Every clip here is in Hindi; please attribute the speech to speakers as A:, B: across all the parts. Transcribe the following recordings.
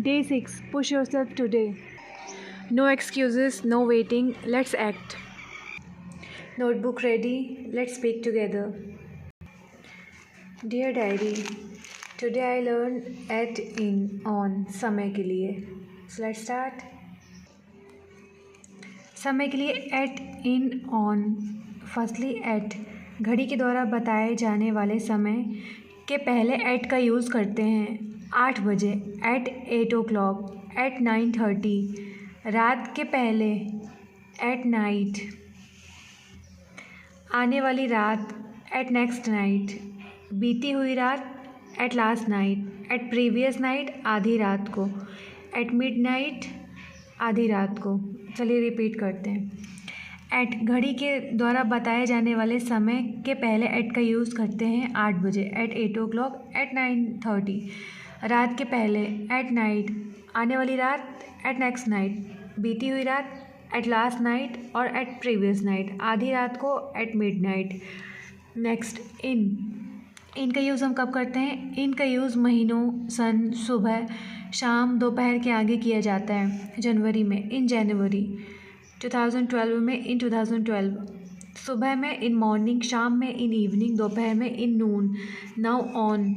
A: Day 6. Push yourself today. No excuses, no waiting. Let's act. Notebook ready. Let's speak together. Dear diary, today I learned at in on समय के लिए. So let's start. समय के लिए at in on. Firstly at घड़ी के द्वारा बताए जाने वाले समय के पहले at का यूज़ करते हैं. 8 बजे at 8 o'clock, at 9:30. रात के पहले at night. आने वाली रात at next night. बीती हुई रात at last night. at previous night आधी रात को. at midnight आधी रात को. चलिए रिपीट करते हैं. एट घड़ी के द्वारा बताए जाने वाले समय के पहले एट का यूज़ करते हैं 8 बजे एट 8 o'clock, एट 9:30. रात के पहले एट नाइट. आने वाली रात एट नेक्स्ट नाइट. बीती हुई रात एट लास्ट नाइट और एट प्रीवियस नाइट. आधी रात को एट मिडनाइट. नेक्स्ट इन का यूज़ हम कब करते हैं? इन का यूज़ महीनों, सन, सुबह, शाम, दोपहर के आगे किया जाता है. जनवरी में इन जनवरी, 2012 में इन 2012, सुबह में इन मॉर्निंग, शाम में इन इवनिंग, दोपहर में इन नून. नाउ ऑन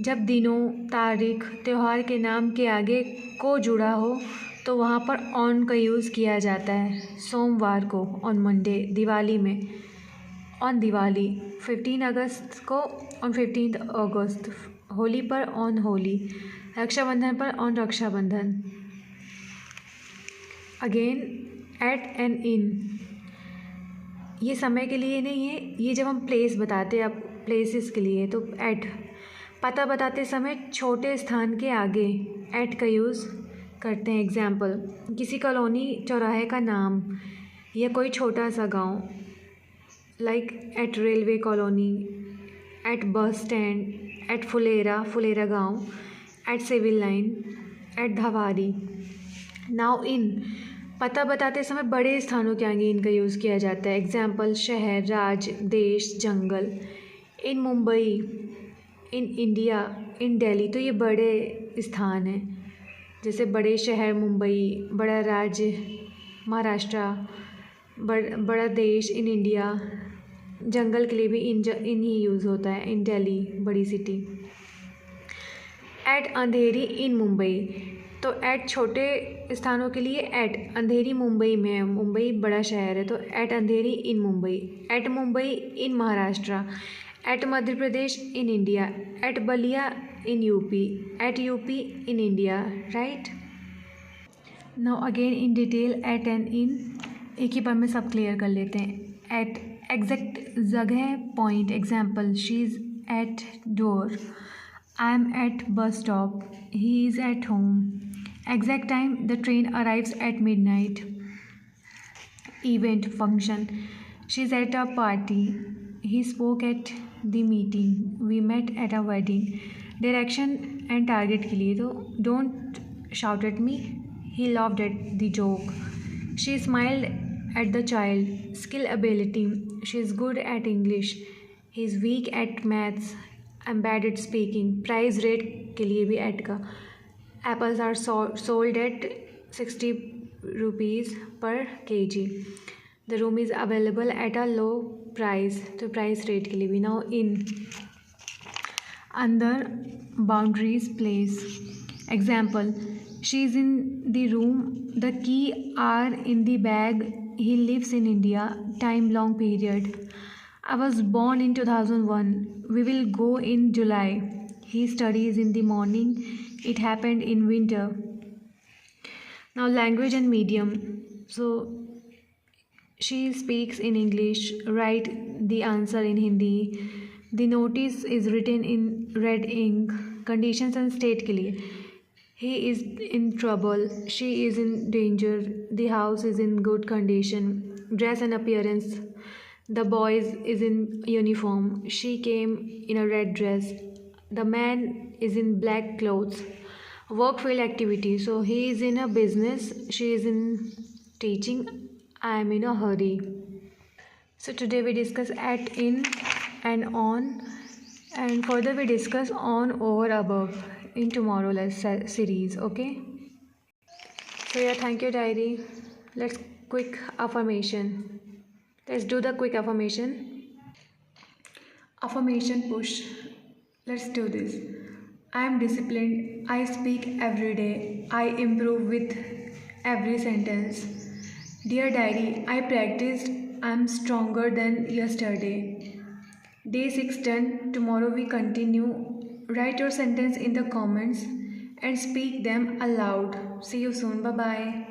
A: जब दिनों, तारीख, त्यौहार के नाम के आगे को जुड़ा हो तो वहाँ पर ऑन का यूज़ किया जाता है. सोमवार को ऑन मंडे. दिवाली में ऑन दिवाली. 15 अगस्त को ऑन 15 अगस्त. होली पर ऑन होली. रक्षाबंधन पर on Rakshabandhan. Again at and in. ये समय के लिए नहीं है, ये जब हम प्लेस बताते हैं, अब प्लेसेस के लिए तो एट. पता बताते समय छोटे स्थान के आगे एट का यूज़ करते हैं. एग्जाम्पल, किसी कॉलोनी, चौराहे का नाम या कोई छोटा सा गांव. Like at railway colony, at bus stand, at Phulera गांव, at civil line, at Dhawari. Now इन पता बताते समय बड़े स्थानों के आगे इनका यूज़ किया जाता है. एग्जाम्पल, शहर, राज्य, देश, जंगल. इन मुंबई, इन इंडिया, इन दिल्ली. तो ये बड़े स्थान हैं, जैसे बड़े शहर मुंबई, बड़ा राज्य महाराष्ट्र, बड़ा देश इन इंडिया. जंगल के लिए भी इन ही यूज़ होता है. इन दिल्ली, बड़ी city. Eight Andheri in Mumbai. तो एट छोटे स्थानों के लिए एट. अंधेरी मुंबई में है, मुंबई बड़ा शहर है तो at Andheri in Mumbai. At Mumbai in Maharashtra. At Madhya Pradesh in India. At Ballia in UP. At UP in India. Right. Now again in detail at and in. एक ही बार में सब क्लियर कर लेते हैं. एट एग्जैक्ट जगह, point. Example, she is at door. I am at bus stop. He is at home. Exact time, the train arrives at midnight. Event, function. She's at a party. He spoke at the meeting. We met at a wedding. Direction and target के लिए तो don't shout at me. He laughed at the joke. She smiled at the child. Skill, ability. She's good at English. He's weak at maths. I'm bad at speaking. Price rate के लिए भी at का. Apples are sold at 60 rupees per kg. The room is available at a low price. तो प्राइस रेट के लिए भी. नाउ इन अंदर, boundaries, place. Example, she is in the room. The key are in the bag. He lives in India. Time, long period. I was born in 2001. We will go in July. He studies in the morning. It happened in winter. Now language and medium. So she speaks in English. Write the answer in Hindi. The notice is written in red ink. Conditions and state के लिए. He is in trouble. She is in danger. The house is in good condition. Dress and appearance. The boy is in uniform. She came in a red dress. The man is in black clothes. Work, field, activity. So he is in a business. She is in teaching. I am in a hurry. So today we discuss at, in and on, and further we discuss on, over, above. in tomorrow series. Okay, so yeah, thank you diary. Let's quick affirmation. Let's do the quick affirmation. Affirmation push. Let's do this. I am disciplined. I speak every day. I improve with every sentence. Dear diary, I practiced. I am stronger than yesterday. Day 6 done. Tomorrow we continue. Write your sentence in the comments and speak them aloud. See you soon. Bye bye.